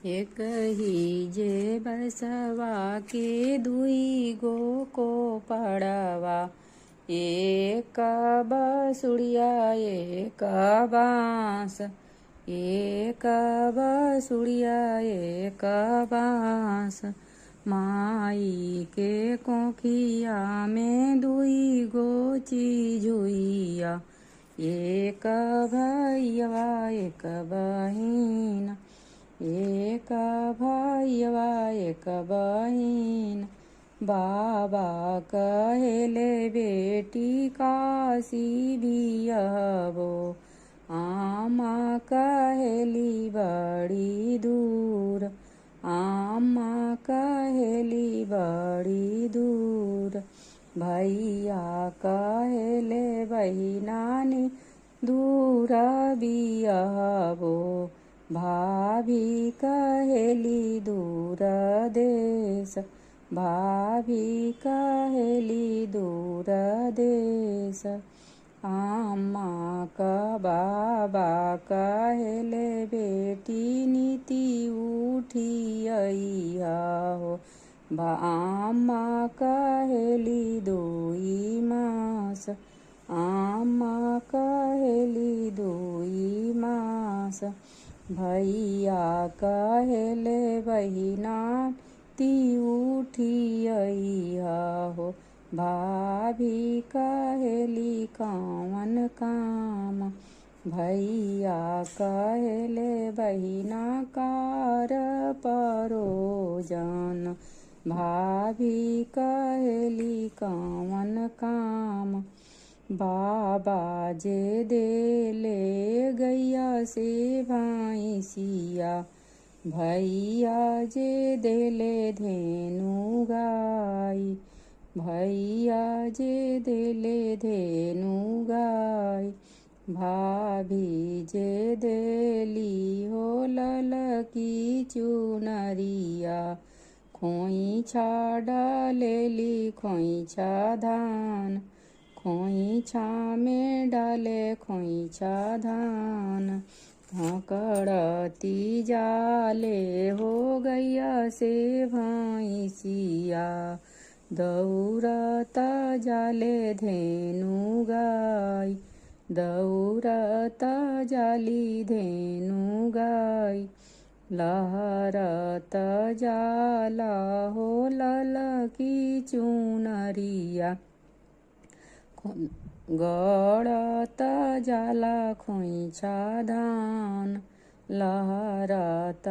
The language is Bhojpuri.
एक ही जे बसवा के दुई गो को पड़वा, एक बसुड़िया एक बाँस, एक बसुड़िया एक बाँस। माई के कोखिया में दुई गो चिझुइया, एक भैया एक बहिन, एक भैया एक बहिन। बाबा कहेले बेटी काशी बियहबो, आमा कहेली बड़ी दूर, आमा कहेली बड़ी दूर। भैया कहेले बहिनानी दूर बियहबो, भाभी कहेली दूर देश, भाभी कहेली दूर देश। आमा का बाबा कहेले बेटी नीति उठिया हो, आमा कहेली दुई मास, आमा कहेली दुई मास। भैया कहेले बहिना ती उठिया हो, भाभी कहेली कौन काम। भैया कहेले बहिना कार परोजन, भाभी कहेली कौन काम। बाबा जे देले गैया से भैंसिया, भैया जे देले धेनु गाय, भैया जे देले धेनु गाय। भाभी जे देली हो ललकी चुनरिया, खोइछा डालेली खोइछा धान, खोइछा में डाले खोइछा धान। हकड़ती जाले हो गैया से भैंसिया, दौड़ता जाले धेनु गाय, दौड़ता जाली धेनु गाय। लहरत जाला हो ललकी चुनरिया, गड़त जाला खोइछा धान। लहरत